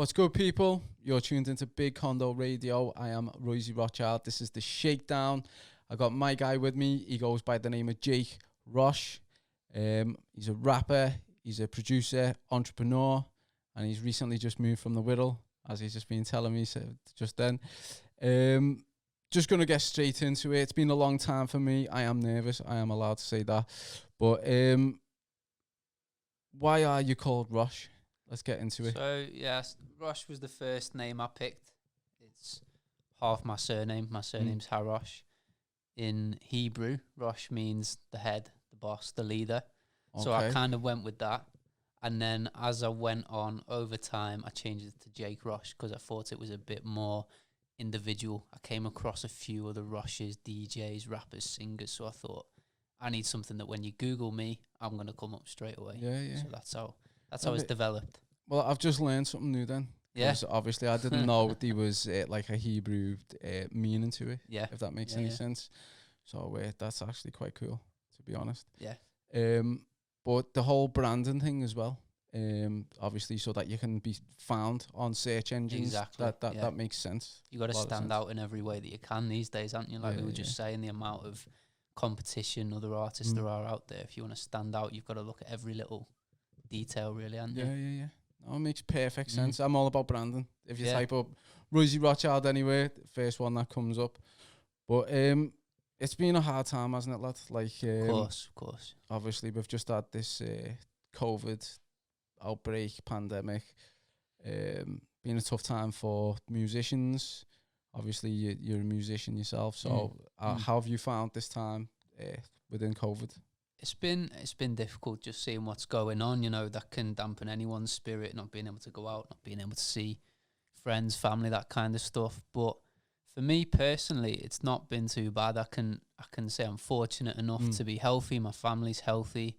What's good, people? You're tuned into Big Condo Radio. I am Royzy Rothschild. This is the Shakedown. I got my guy with me. He goes by the name of Rosh. He's a rapper, he's a producer, entrepreneur, and he's recently just moved from the Whittle, as he's just been telling me just then. Just going to get straight into it. It's been a long time for me. I am nervous. I am allowed to say that. But why are you called Rosh? Let's get into it. So, yes, Rosh was the first name I picked. It's half my surname. My surname's Harosh. In Hebrew, Rosh means the head, the boss, the leader. Okay. So I kind of went with that. And then as I went on over time, I changed it to Jake Rosh because I thought it was a bit more individual. I came across a few other Roshes, DJs, rappers, singers. So I thought, I need something that when you Google me, I'm going to come up straight away. Yeah. So that's how it's developed. Well, I've just learned something new then. Yeah. Obviously, I didn't know there was like a Hebrew meaning to it. Yeah. If that makes any sense. So that's actually quite cool, to be honest. Yeah. But the whole branding thing as well. Obviously, so that you can be found on search engines. Exactly. That makes sense. You got to stand out in every way that you can these days, aren't you? Like we were just saying, the amount of competition, other artists there are out there. If you want to stand out, you've got to look at every little detail, really, haven't you? Yeah. No, it makes perfect sense. I'm all about branding. If you type up Royzy Rothschild anywhere, first one that comes up. But it's been a hard time, hasn't it, lad? Like, of course. Obviously, we've just had this COVID outbreak, pandemic. Been a tough time for musicians. Obviously, you're a musician yourself. So, how have you found this time within COVID? It's been difficult just seeing what's going on, that can dampen anyone's spirit, not being able to go out, not being able to see friends, family, that kind of stuff. But for me personally, it's not been too bad. I can say I'm fortunate enough to be healthy. My family's healthy.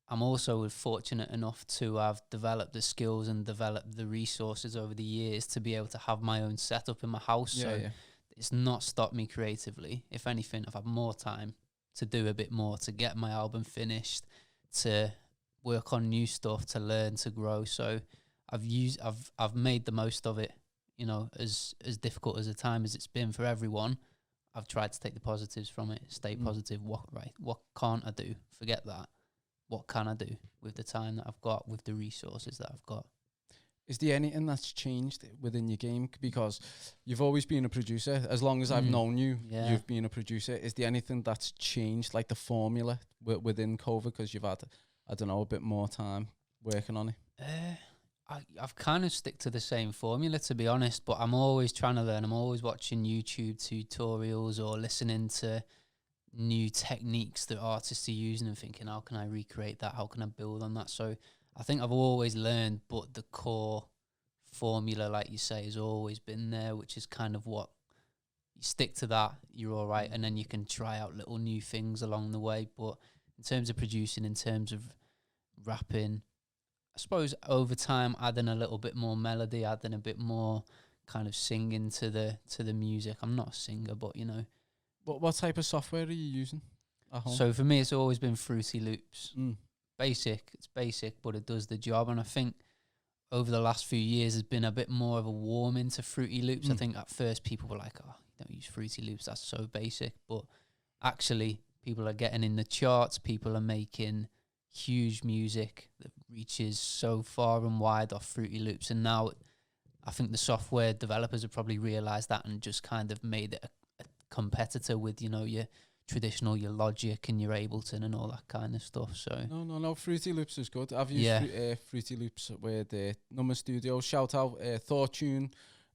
I'm also fortunate enough to have developed the skills and developed the resources over the years to be able to have my own setup in my house. It's not stopped me creatively. If anything, I've had more time to do a bit more, to get my album finished, to work on new stuff, to learn, to grow. So I've made the most of it, as difficult as a time as it's been for everyone. I've tried to take the positives from it, stay positive. What can't I do? Forget that. What can I do with the time that I've got, with the resources that I've got? Is there anything that's changed within your game? Because you've always been a producer. As long as I've known you, you've been a producer. Is there anything that's changed, like the formula within COVID? Because you've had, I don't know, a bit more time working on it. I've kind of stick to the same formula, to be honest, but I'm always trying to learn. I'm always watching YouTube tutorials or listening to new techniques that artists are using and thinking, how can I recreate that? How can I build on that? So I think I've always learned, but the core formula, like you say, has always been there, which is kind of what you stick to that, you're all right. And then you can try out little new things along the way. But in terms of producing, in terms of rapping, I suppose over time, adding a little bit more melody, adding a bit more kind of singing to the music. I'm not a singer, but What type of software are you using at home? So for me, it's always been Fruity Loops. It's basic, but it does the job. And I think over the last few years, there's been a bit more of a warming to Fruity Loops. I think at first people were like, oh, you don't use Fruity Loops, that's so basic. But actually, people are getting in the charts. People are making huge music that reaches so far and wide off Fruity Loops. And now I think the software developers have probably realised that and just kind of made it a competitor with, your traditional, your Logic and your Ableton and all that kind of stuff. So no, Fruity Loops is good. I've used Fruity Loops with the Number Studio. Shout out Thoughttune,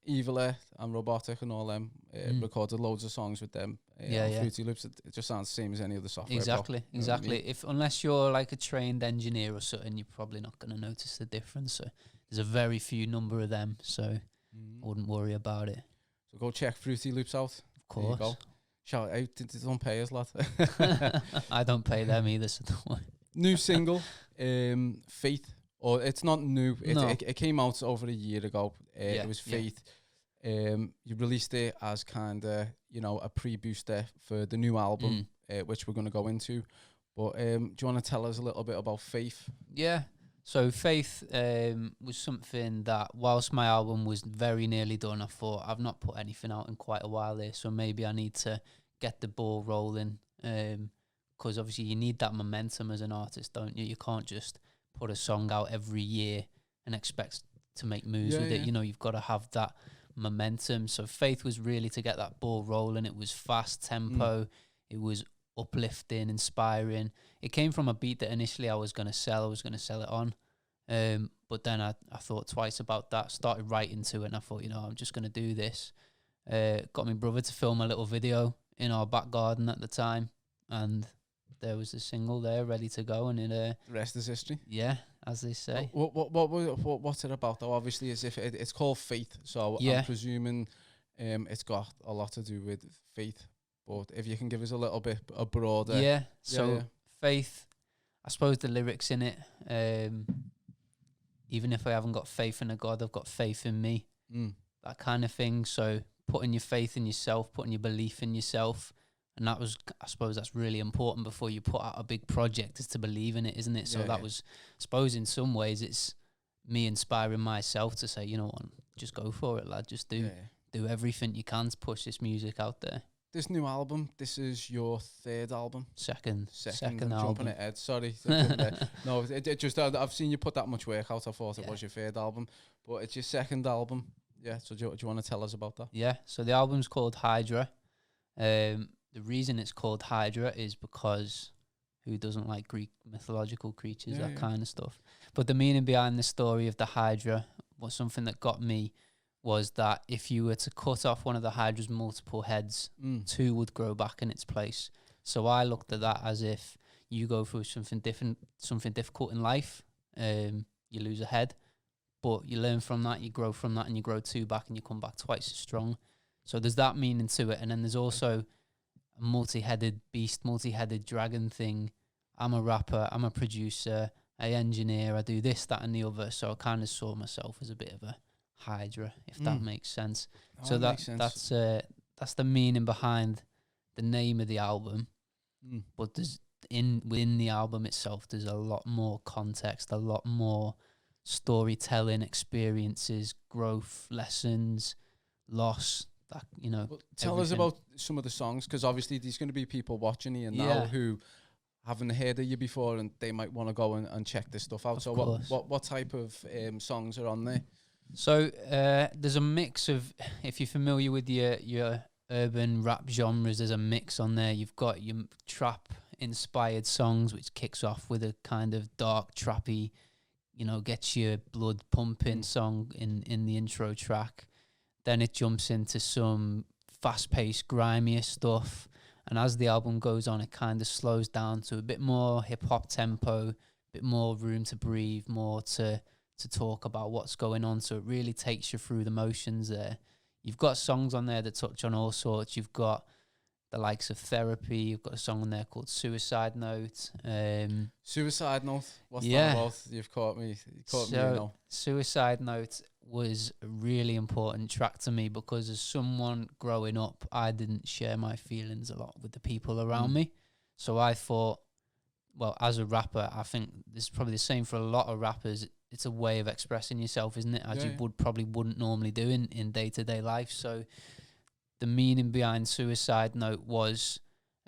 Eviler and Robotic and all them. Recorded loads of songs with them. Fruity Loops, it just sounds the same as any other software. Exactly. I mean? Unless you're like a trained engineer or something, you're probably not going to notice the difference. So there's a very few number of them, so I wouldn't worry about it. So go check Fruity Loops out. Of course. Shout out, don't pay us, lad. I don't pay them either, so don't worry. New single, Faith. Or it's not new. It came out over a year ago. It was Faith. You released it as kind of, a pre-booster for the new album, which we're going to go into. But do you want to tell us a little bit about Faith? Yeah. So Faith was something that, whilst my album was very nearly done, I thought I've not put anything out in quite a while here, so maybe I need to get the ball rolling. Because obviously you need that momentum as an artist, don't you? You can't just put a song out every year and expect to make moves with it. You know, you've got to have that momentum. So Faith was really to get that ball rolling. It was fast tempo. It was uplifting, inspiring. It came from a beat that initially I was going to sell it on. But then I thought twice about that, started writing to it, and I thought, you know, I'm just going to do this. Got my brother to film a little video in our back garden at the time, and there was a single there ready to go, and the rest is history. Yeah, as they say. What's it about though? Obviously, as if it's called Faith, so I'm presuming it's got a lot to do with faith. But if you can give us a little bit a broader, Faith. I suppose the lyrics in it. Even if I haven't got faith in a God, I've got faith in me. That kind of thing. So putting your faith in yourself, putting your belief in yourself. And that was, I suppose that's really important before you put out a big project, is to believe in it, isn't it? So that was, I suppose in some ways it's me inspiring myself to say, you know what, just go for it, lad. Just do everything you can to push this music out there. This new album, this is your third album? Second I'm album. Jumping ahead, sorry. No, it just, I've seen you put that much work out. I thought it was your third album, but it's your second album. Yeah, so do you want to tell us about that? Yeah, so the album's called Hydra. The reason it's called Hydra is because who doesn't like Greek mythological creatures, that kind of stuff. But the meaning behind the story of the Hydra was something that got me, was that if you were to cut off one of the Hydra's multiple heads, two would grow back in its place. So I looked at that as if you go through something difficult in life, you lose a head, but you learn from that, you grow from that, and you grow two back, and you come back twice as strong. So there's that meaning to it. And then there's also a multi-headed beast, multi-headed dragon thing. I'm a rapper, I'm a producer, I engineer, I do this, that, and the other. So I kind of saw myself as a bit of a Hydra, if that makes sense. So that's the meaning behind the name of the album. But there's within the album itself, there's a lot more context, a lot more storytelling, experiences, growth, lessons, loss. That, you know, well, tell us about some of the songs, because obviously there's going to be people watching you now who haven't heard of you before, and they might want to go and check this stuff out. So what type of songs are on there? So there's a mix of, if you're familiar with your urban rap genres, there's a mix on there. You've got your trap inspired songs, which kicks off with a kind of dark trappy, you know, gets your blood pumping song in the intro track. Then it jumps into some fast-paced, grimier stuff. And as the album goes on, it kind of slows down to a bit more hip-hop tempo, a bit more room to breathe, more to talk about what's going on. So it really takes you through the motions there. You've got songs on there that touch on all sorts. You've got the likes of Therapy. You've got a song on there called Suicide Note. Suicide Note? What's that about? You've caught me. You know. Suicide Note was a really important track to me because as someone growing up, I didn't share my feelings a lot with the people around me. So I thought, well, as a rapper, I think this is probably the same for a lot of rappers. It's a way of expressing yourself, isn't it? As you wouldn't normally do in day-to-day life. So the meaning behind Suicide Note was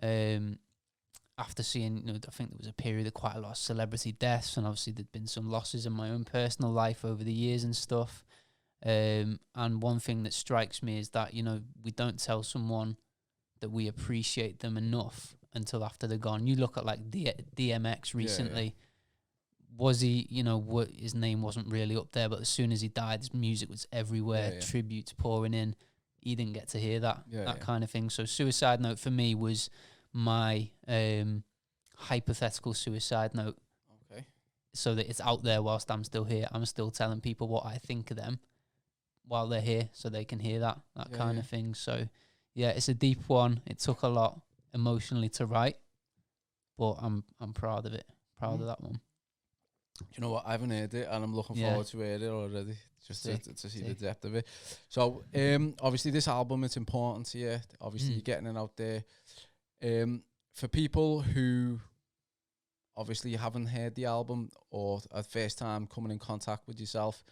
after seeing, you know, I think there was a period of quite a lot of celebrity deaths, and obviously there'd been some losses in my own personal life over the years and stuff. And one thing that strikes me is that, you know, we don't tell someone that we appreciate them enough until after they're gone. You look at like DMX recently. Was he, you know, his name wasn't really up there, but as soon as he died, his music was everywhere, tributes pouring in. He didn't get to hear that kind of thing. So Suicide Note for me was my hypothetical suicide note. Okay. So that it's out there whilst I'm still here. I'm still telling people what I think of them while they're here, so they can hear that kind of thing. So yeah, it's a deep one. It took a lot emotionally to write, but I'm proud of it. Proud of that one. Do you know what? I haven't heard it, and I'm looking forward to hearing it already, just to see the depth of it. So, obviously, this album, it's important to you. Obviously, you're getting it out there. For people who obviously you haven't heard the album or at first time coming in contact with yourself,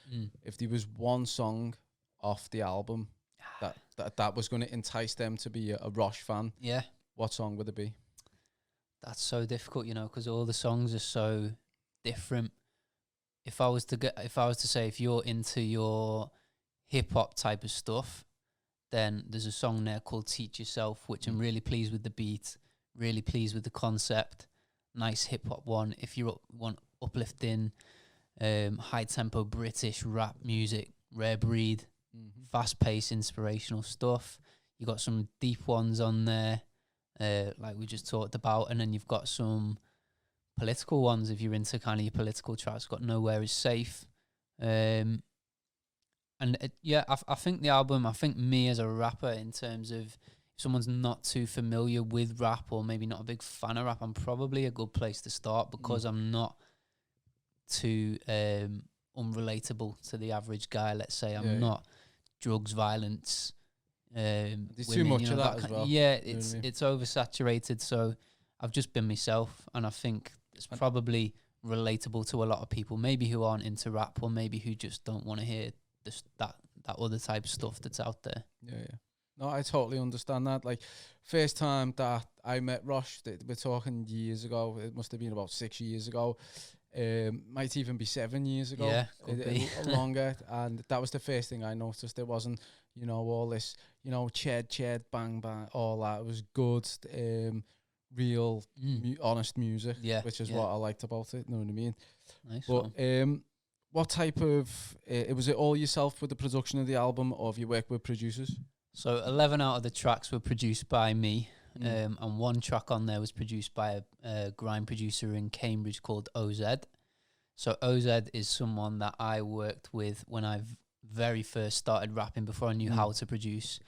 if there was one song off the album that was going to entice them to be a Rosh fan, what song would it be? That's so difficult, you know, because all the songs are so different. If I was to say, if you're into your hip hop type of stuff, then there's a song there called Teach Yourself, which I'm really pleased with the beat, really pleased with the concept. Nice hip hop one. If you want uplifting, high tempo British rap music, rare breed, fast paced inspirational stuff. You got some deep ones on there, like we just talked about, and then you've got some political ones if you're into kind of your political tracks. Got Nowhere Is Safe. I think the album, I think me as a rapper, in terms of if someone's not too familiar with rap or maybe not a big fan of rap, I'm probably a good place to start because I'm not too unrelatable to the average guy. Let's say I'm not drugs, violence. There's women, too much of that as well. Yeah, it's oversaturated. So I've just been myself, and I think it's probably relatable to a lot of people, maybe who aren't into rap or maybe who just don't want to hear that other type of stuff that's out there. Yeah. No, I totally understand that. Like, first time that I met Rosh, we're talking years ago. It must have been about 6 years ago. Might even be 7 years ago. Yeah, could be. Longer. And that was the first thing I noticed. There wasn't, all this, ched, bang, bang, all that. It was good, real, honest music, which is what I liked about it. You know what I mean? Nice. But what type of, was it all yourself with the production of the album, or have you worked with producers? So 11 out of the tracks were produced by me, and one track on there was produced by a grime producer in Cambridge called OZ. So OZ is someone that I worked with when I very first started rapping, before I knew how to produce.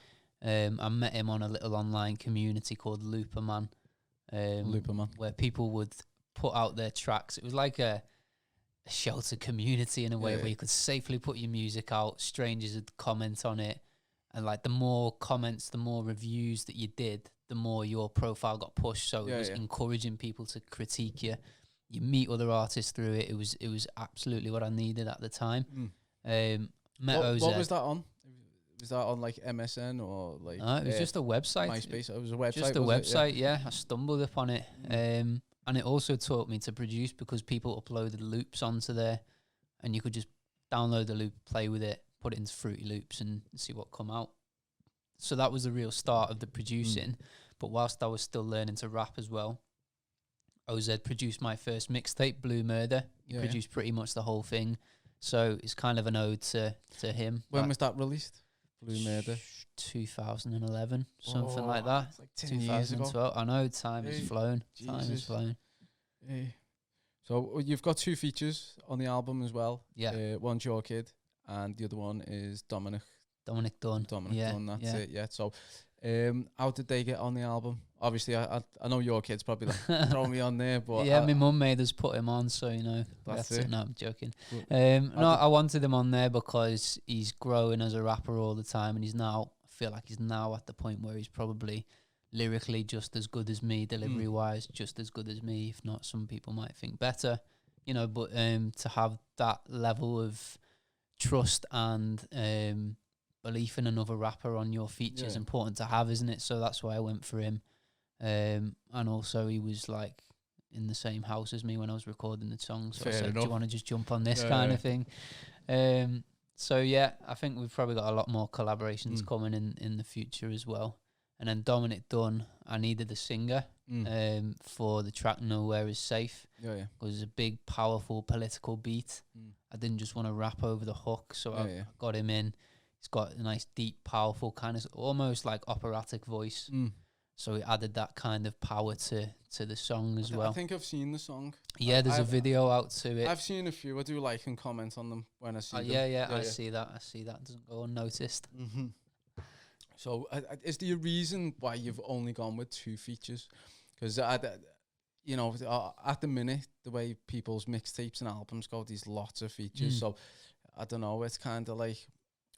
I met him on a little online community called Looperman, where people would put out their tracks. It was like a sheltered community in a way, where you could safely put your music out. Strangers would comment on it. And like the more comments, the more reviews that you did, the more your profile got pushed. So it was encouraging people to critique you. You meet other artists through it. It was absolutely what I needed at the time. Met OZ. What was that on? Was that on like MSN or like? It was just a website. MySpace. It was a website. Just a website. Yeah, I stumbled upon it. And it also taught me to produce, because people uploaded loops onto there, and you could just download the loop, play with it, put it into Fruity Loops and see what come out. So that was the real start of the producing. But whilst I was still learning to rap as well, OZ produced my first mixtape, Blue Murder. He produced pretty much the whole thing. So it's kind of an ode to him. When was that released? Blue Murder? 2011, something like that. It's like 10 years ago. I know, time has flown. Jesus. Time has flown. So you've got 2 features on the album as well. Yeah. One's your kid, and the other one is Dominic Dunn. Dunn, that's it. Yeah. So, how did they get on the album? Obviously, I know your kid's probably like throw me on there, but my mum made us put him on, so that's it. No, I'm joking. I wanted him on there because he's growing as a rapper all the time, and I feel like he's now at the point where he's probably lyrically just as good as me, delivery wise just as good as me, if not some people might think better, but to have that level of trust and belief in another rapper on your feature is important to have, isn't it? So that's why I went for him. And also he was like in the same house as me when I was recording the song, so I said, do you want to just jump on this kind of thing? So yeah, I think we've probably got a lot more collaborations coming in the future as well. And then Dominic Dunn, I needed a singer for the track Nowhere Is Safe. Because it's a big, powerful, political beat. I didn't just want to rap over the hook, so I got him in. He's got a nice, deep, powerful, kind of almost like operatic voice. So he added that kind of power to the song as well. I think I've seen the song. Yeah, there's a video out to it. I've seen a few. I do like and comment on them when I see them. Yeah, I see that. It doesn't go unnoticed. So is there a reason why you've only gone with 2 features? Because, at the minute, the way people's mixtapes and albums go, there's lots of features. So, I don't know, it's kind of like,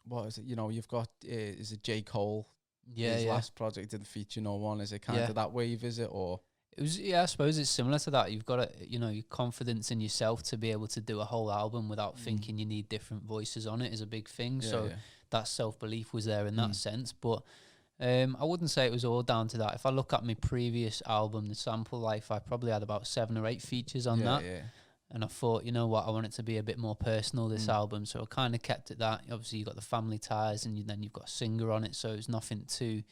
what is it? You've got, is it J. Cole? His last project didn't feature no one. Is it kind of that wave, is it? Or It was, yeah, I suppose it's similar to that. You've got to, your confidence in yourself to be able to do a whole album without thinking you need different voices on it is a big thing. So that self-belief was there in that sense. But I wouldn't say it was all down to that. If I look at my previous album, The Sample Life, I probably had about 7 or 8 features on that. Yeah. And I thought, you know what, I want it to be a bit more personal, this album. So I kind of kept it that. Obviously, you've got the family ties and then you've got a singer on it. So it's nothing to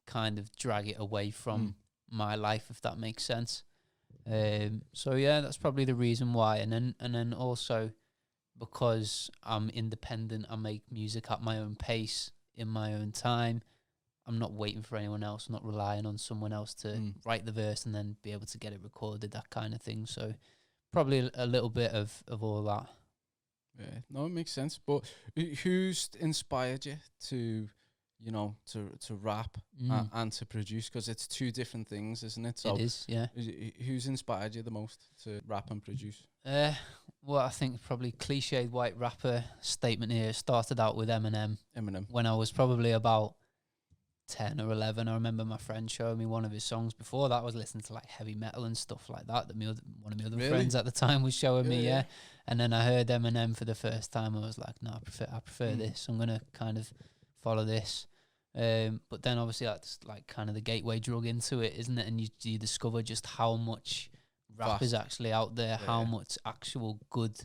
kind of drag it away from my life, if that makes sense. So yeah, that's probably the reason why. And then also because I'm independent, I make music at my own pace, in my own time. I'm not waiting for anyone else, I'm not relying on someone else to write the verse and then be able to get it recorded, that kind of thing. So probably a little bit of all that. Yeah, no, it makes sense. But who's inspired you to, to rap and to produce? Because it's 2 different things, isn't it? So it is, yeah. Who's inspired you the most to rap and produce? Well, I think probably cliched white rapper statement here started out with Eminem. When I was probably about 10 or 11, I remember my friend showing me one of his songs. Before that, I was listening to like heavy metal and stuff like that. One of my other friends at the time was showing me, yeah. And then I heard Eminem for the first time. I was like, no, I prefer this. I'm gonna kind of follow this. But then obviously that's like kind of the gateway drug into it, isn't it? And you discover just how much rap is actually out there, how much actual good,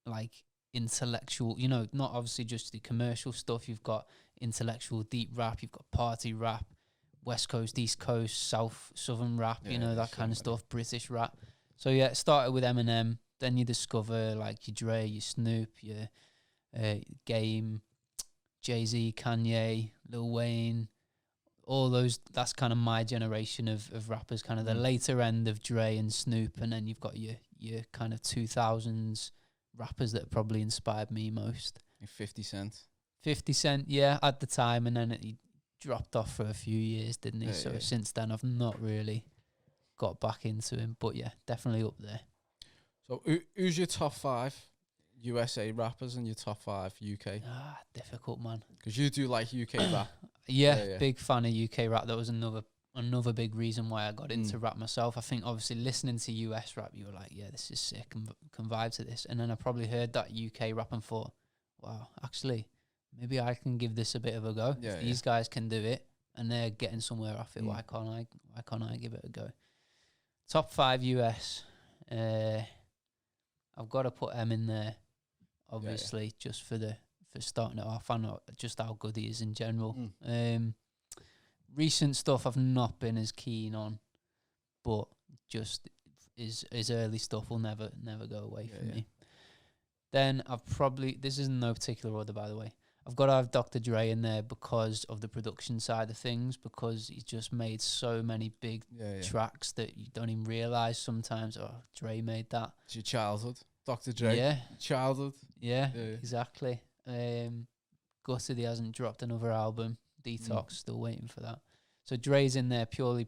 like intellectual, not obviously just the commercial stuff. You've got intellectual deep rap, you've got party rap, West Coast, East Coast, Southern rap, that kind of stuff, British rap. So yeah, it started with Eminem, then you discover like your Dre, your Snoop, your Game, Jay-Z, Kanye, Lil Wayne, all those. That's kind of my generation of rappers, kind of the later end of Dre and Snoop, and then you've got your kind of 2000s rappers that probably inspired me most. 50 Cent. 50 Cent, yeah, at the time, and then he dropped off for a few years, didn't he? So since then, I've not really got back into him, but yeah, definitely up there. So who's your top 5 USA rappers and your top 5 UK? Difficult, man. Because you do like UK rap. Yeah, big fan of UK rap. That was another big reason why I got into rap myself. I think obviously listening to US rap, you were like, yeah, this is sick, and can vibe to this. And then I probably heard that UK rap and thought, wow, actually, maybe I can give this a bit of a go. If these guys can do it and they're getting somewhere off it, why can't I give it a go? Top 5 US. I've got to put M in there, obviously, just for starting it off. I know just how good he is in general. Recent stuff I've not been as keen on, but just his early stuff will never go away from me. Then I've probably, this is in no particular order, by the way, I've got to have Dr. Dre in there because of the production side of things, because he's just made so many big tracks that you don't even realise sometimes. Oh, Dre made that. It's your childhood, Dr. Dre. Yeah. Childhood. Yeah, exactly. Gutted he hasn't dropped another album. Detox, still waiting for that. So Dre's in there purely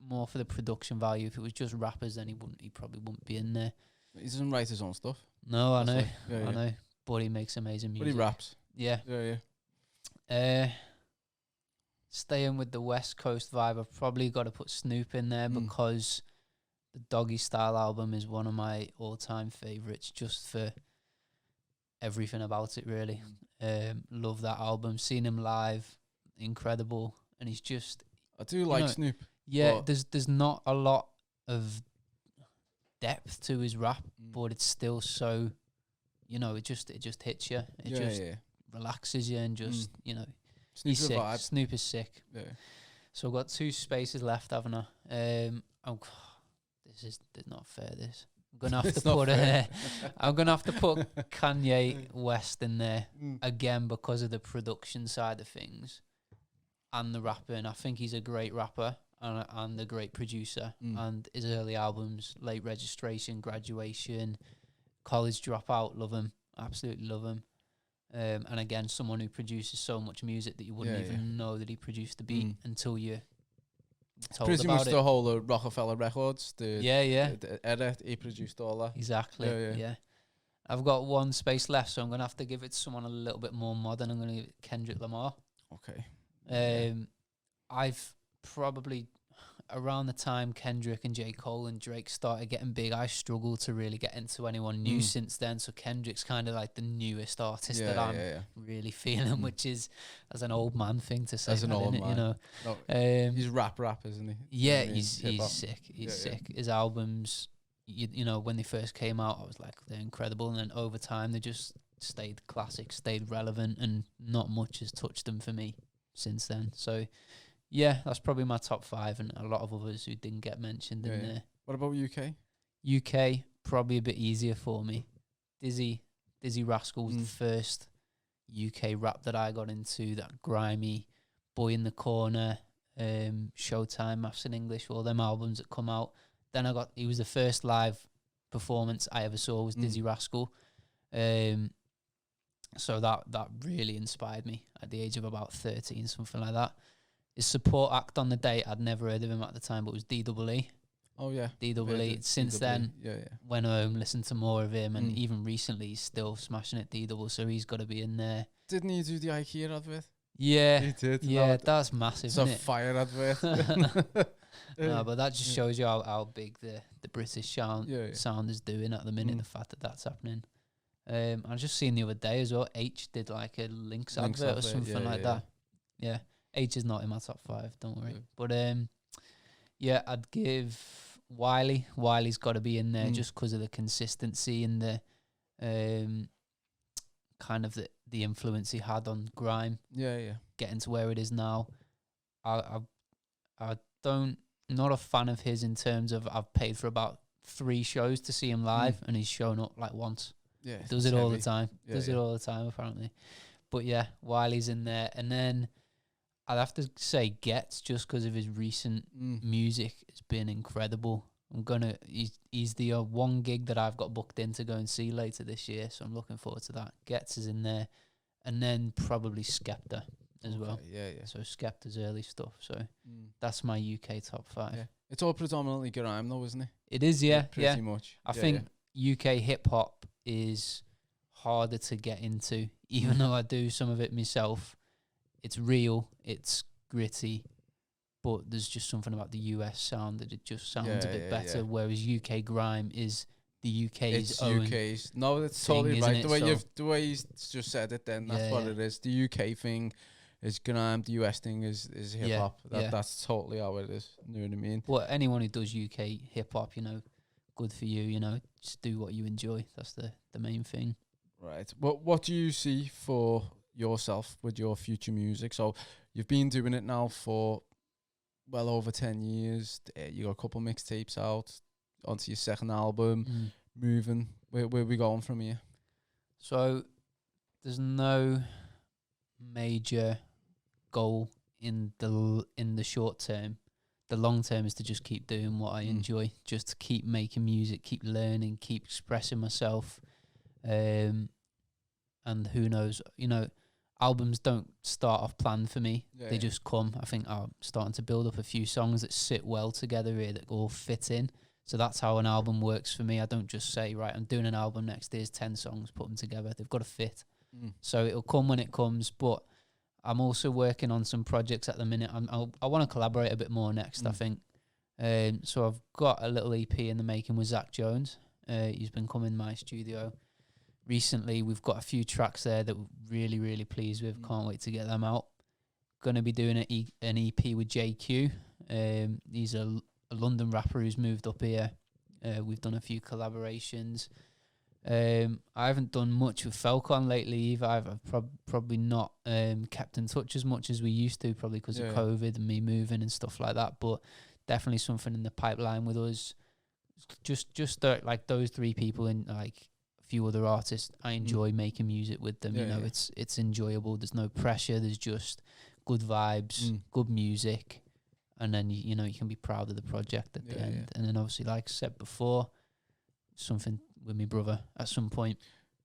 more for the production value. If it was just rappers, then he probably wouldn't be in there. He doesn't write his own stuff. No, I know. I know. But he makes amazing music. But he raps. Yeah. Staying with the West Coast vibe, I've probably got to put Snoop in there because the Doggy Style album is one of my all-time favourites, just for everything about it, really. Love that album. Seen him live, incredible. And he's just... I do like Snoop. Yeah, there's not a lot of depth to his rap, but it's still so... it just hits you. It relaxes you and just, he's sick. Vibe. Snoop is sick. Yeah. So I've got 2 spaces left, haven't I? This is not fair, this. I'm gonna have to put I'm gonna have to put Kanye West in there again because of the production side of things and the rapping. I think he's a great rapper and a great producer. And his early albums, Late Registration, Graduation, College Dropout, love him, absolutely love him. And again, someone who produces so much music that you wouldn't even know that he produced the beat until you told pretty about much it. The whole Rockefeller Records, the era, he produced all that. Exactly, yeah. I've got 1 space left, so I'm going to have to give it to someone a little bit more modern. I'm going to give it Kendrick Lamar. Okay. I've probably, around the time Kendrick and J. Cole and Drake started getting big, I struggled to really get into anyone new since then. So Kendrick's kind of like the newest artist that I'm really feeling, which is as an old man thing to say. As an old man, you know. No, he's rap, isn't he? Yeah, You know what I mean? he's sick. He's sick. His albums, you know, when they first came out, I was like, they're incredible, and then over time they just stayed classic, stayed relevant, and not much has touched them for me since then. So yeah, that's probably my top 5, and a lot of others who didn't get mentioned in there. What about UK? UK, probably a bit easier for me. Dizzy Rascal was the first UK rap that I got into, that grimy, Boy in the Corner, Showtime, Maths in English, all them albums that come out. Then he was the first live performance I ever saw was Dizzy Rascal. So that really inspired me at the age of about 13, something like that. His support act on the day, I'd never heard of him at the time, but it was DEE. Oh, yeah. DEE. Since then, went home, listened to more of him, and even recently he's still smashing it, DEE, so he's got to be in there. Didn't he do the IKEA advert? Yeah. He did. Yeah, that's massive, it's isn't a it? fire advert. No, but that just shows you how big the British sound is doing at the minute, the fact that that's happening. I just seen the other day as well, H did like a Lynx advert or something like that. Yeah. H is not in my top 5, don't worry. But yeah, I'd give Wiley. Wiley's got to be in there just because of the consistency and the kind of the influence he had on grime. Yeah. Getting to where it is now. I not a fan of his in terms of I've paid for about 3 shows to see him live, and he's shown up like once. Yeah, does it all the time. Does it all the time apparently. But yeah, Wiley's in there, and then I'd have to say Gets, just because of his recent music. It's been incredible. He's the one gig that I've got booked in to go and see later this year, so I'm looking forward to that. Gets is in there, and then probably Skepta as well. Yeah. So Skepta's early stuff. So that's my UK top 5. Yeah. It's all predominantly grime though, isn't it? It is, yeah. Pretty much. I think UK hip hop is harder to get into, even though I do some of it myself. It's real, it's gritty, but there's just something about the US sound that it just sounds a bit better. Yeah. Whereas UK grime is the UK's own. No, that's totally right. The way you just said it, then that's what it is. The UK thing is grime. The US thing is hip hop. That's totally how it is. You know what I mean? Well, anyone who does UK hip hop, good for you. Just do what you enjoy. That's the main thing. Right. What do you see for yourself with your future music? So you've been doing it now for well over 10 years. You got a couple mixtapes out, onto your second album, moving. Where we going from here? So there's no major goal in the short term. The long term is to just keep doing what I enjoy, just to keep making music, keep learning, keep expressing myself. And who knows, albums don't start off planned for me. They just come. I think I'm starting to build up a few songs that sit well together here, that all fit in. So that's how an album works for me. I don't just say, right, I'm doing an album next, here's 10 songs, put them together. They've got to fit. So it'll come when it comes, but I'm also working on some projects at the minute. I want to collaborate a bit more next, I think. So I've got a little EP in the making with Zach Jones. He's been coming in my studio recently. We've got a few tracks there that we're really, really pleased with. Can't wait to get them out. Going to be doing an EP with JQ. He's a London rapper who's moved up here. We've done a few collaborations. I haven't done much with Falcon lately either. I've probably not kept in touch as much as we used to, probably because of COVID and me moving and stuff like that. But definitely something in the pipeline with us. Just like those 3 people and like a few other artists. I enjoy making music with them. It's enjoyable. There's no pressure. There's just good vibes, good music, and then you can be proud of the project at the end. And then obviously, like I said before, something with my brother at some point,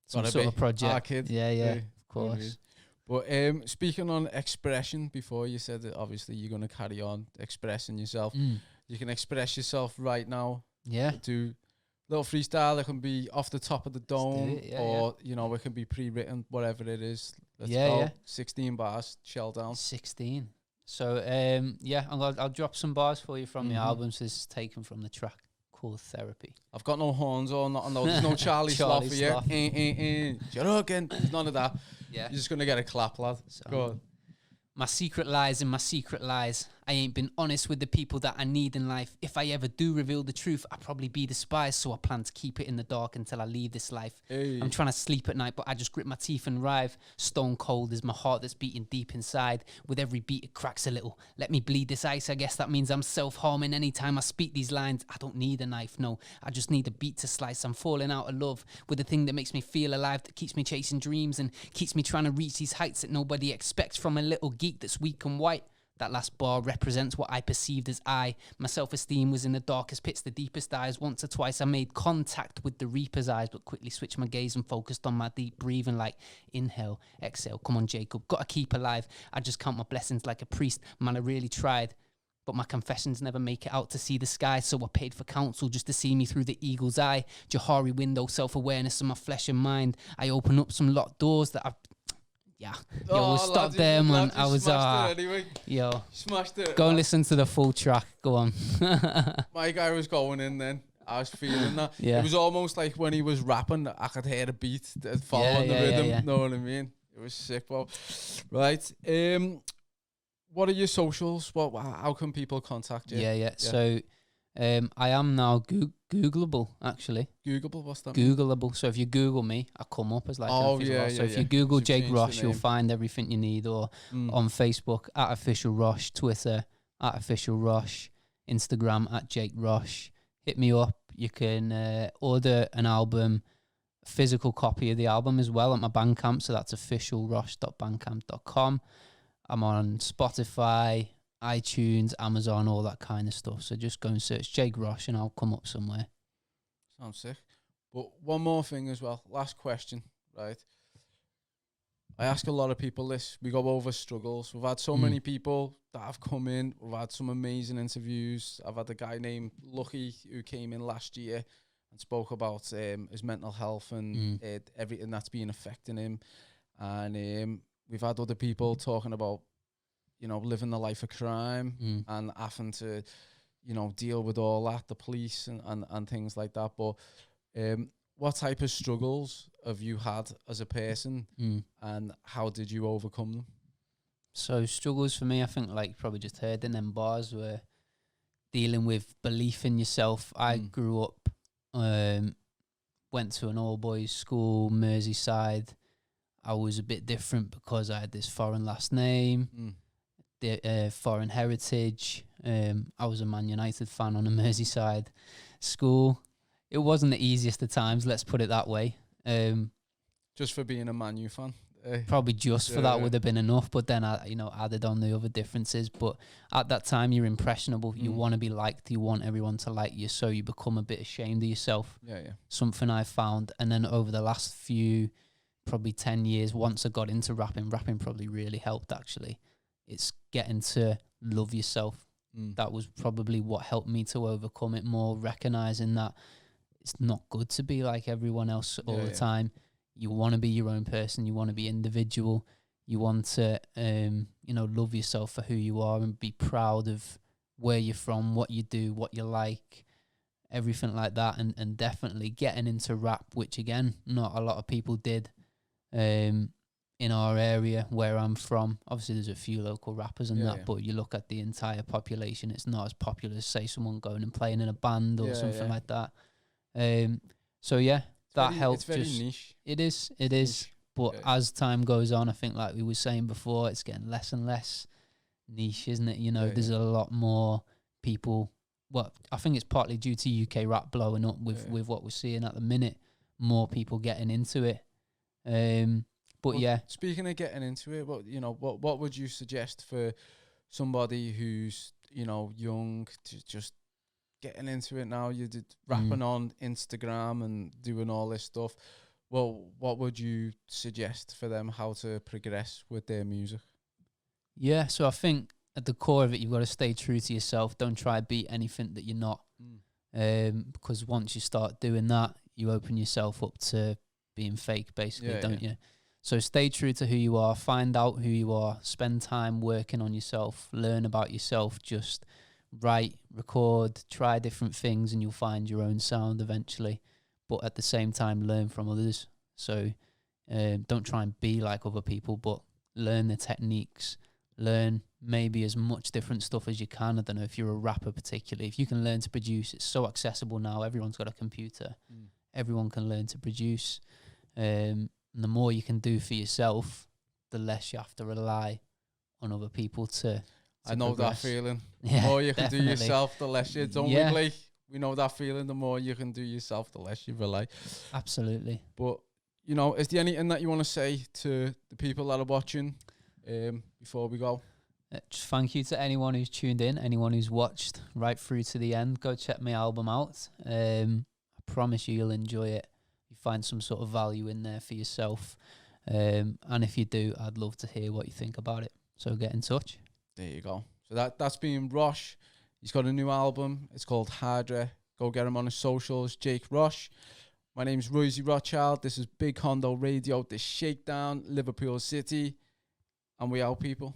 some sort of project. Our kid. Yeah, of course. But speaking on expression, before you said that obviously you're going to carry on expressing yourself. You can express yourself right now. Yeah. Do little freestyle. It can be off the top of the dome, it can be pre-written, whatever it is. Let's go. 16 bars, shell down. 16. So yeah, I'll drop some bars for you from the album. So this is taken from the track called Therapy. I've got no horns or nothing. No, there's no Charlie Sloth for you. There's none of that. Yeah. You're just gonna get a clap, lad. So, Go on. my secret lies in my secret lies. I ain't been honest with the people that I need in life. If I ever do reveal the truth, I'll probably be despised. So I plan to keep it in the dark until I leave this life. Hey. I'm trying to sleep at night, but I just grip my teeth and writhe. Stone cold is my heart that's beating deep inside. With every beat, it cracks a little. Let me bleed this ice. I guess that means I'm self-harming anytime I speak these lines. I don't need a knife, no. I just need a beat to slice. I'm falling out of love with the thing that makes me feel alive, that keeps me chasing dreams and keeps me trying to reach these heights that nobody expects from a little geek that's weak and white. That last bar represents what I perceived as I. My self-esteem was in the darkest pits, the deepest eyes. Once or twice I made contact with the reaper's eyes, but quickly switched my gaze and focused on my deep breathing, like inhale, exhale. Come on, Jacob, gotta keep alive. I just count my blessings like a priest. Man, I really tried. But my confessions never make it out to see the sky, so I paid for counsel just to see me through the eagle's eye. Johari window, self-awareness of my flesh and mind. I open up some locked doors that I've... Yeah. Yo, we'll stop there, man. I was... anyway. Yo. Smashed it. Go and listen to the full track. Go on. My guy was going in then. I was feeling that. Yeah. It was almost like when he was rapping, I could hear the beat following the rhythm. Yeah. Know what I mean? It was sick, bro. Right. What are your socials? How can people contact you? Yeah. So, I am now Googleable, actually. Googleable? What's that mean? Googleable. So if you Google me, I come up as like an official Rosh. So if you Google Jake Rosh, you'll find everything you need. Or on Facebook, at Official Rosh, Twitter, at Official Rosh, Instagram, at Jake Rosh. Hit me up. You can order an album, physical copy of the album as well at my Bandcamp. So that's officialrosh.bandcamp.com. I'm on Spotify, iTunes, Amazon, all that kind of stuff. So just go and search Jake Rosh and I'll come up somewhere. Sounds sick. But one more thing as well. Last question, right? I ask a lot of people this. We go over struggles. We've had so many people that have come in. We've had some amazing interviews. I've had a guy named Lucky who came in last year and spoke about his mental health and everything that's been affecting him. And we've had other people talking about, living the life of crime and having to, deal with all that, the police and things like that. But what type of struggles have you had as a person and how did you overcome them? So struggles for me, I think, like probably just heard in them bars, were dealing with belief in yourself. I grew up, went to an all-boys school, Merseyside. I was a bit different because I had this foreign last name, the foreign heritage. I was a Man United fan on a Merseyside school. It wasn't the easiest of times, let's put it that way. Just for being a Man U fan? Probably just for that would have been enough, but then I added on the other differences. But at that time, you're impressionable. You want to be liked. You want everyone to like you, so you become a bit ashamed of yourself. Yeah. Something I found. And then over the last few, probably 10 years, once I got into rapping probably really helped, actually. It's getting to love yourself. That was probably what helped me to overcome it more, recognizing that it's not good to be like everyone else all the time. You want to be your own person. You want to be individual. You want to, love yourself for who you are and be proud of where you're from, what you do, what you like, everything like that. And definitely getting into rap, which again, not a lot of people did in our area where I'm from. Obviously, there's a few local rappers and but you look at the entire population, it's not as popular as, say, someone going and playing in a band or something like that. That helps. It's very niche. It is. Niche. But as time goes on, I think, like we were saying before, it's getting less and less niche, isn't it? There's a lot more people. Well, I think it's partly due to UK rap blowing up with what we're seeing at the minute. More people getting into it. Speaking of getting into it, what would you suggest for somebody who's young to just getting into it now? You did rapping on Instagram and doing all this stuff. Well, what would you suggest for them how to progress with their music? Yeah, so I think at the core of it, you've got to stay true to yourself. Don't try to beat anything that you're not. Because once you start doing that, you open yourself up to being fake, basically, don't you? So stay true to who you are, find out who you are, spend time working on yourself, learn about yourself, just write, record, try different things, and you'll find your own sound eventually. But at the same time, learn from others. So don't try and be like other people, but learn the techniques, learn maybe as much different stuff as you can. I don't know if you're a rapper particularly. If you can learn to produce, it's so accessible now. Everyone's got a computer. Everyone can learn to produce. And the more you can do for yourself, the less you have to rely on other people to I know progress. that feeling. Yeah, The more you can definitely. do yourself, the less you don't Yeah. rely. We know that feeling. The more you can do yourself, the less you rely. Absolutely. But, you know, is there anything that you want to say to the people that are watching before we go? Just thank you to anyone who's tuned in, anyone who's watched right through to the end. Go check my album out. I promise you'll enjoy it. You find some sort of value in there for yourself. And if you do, I'd love to hear what you think about it. So get in touch. There you go. So that's been Rosh. He's got a new album. It's called Harder. Go get him on his socials. Jake Rosh. My name's Royzy Rothschild. This is Big Hondo Radio. This Shakedown, Liverpool City. And we out, people.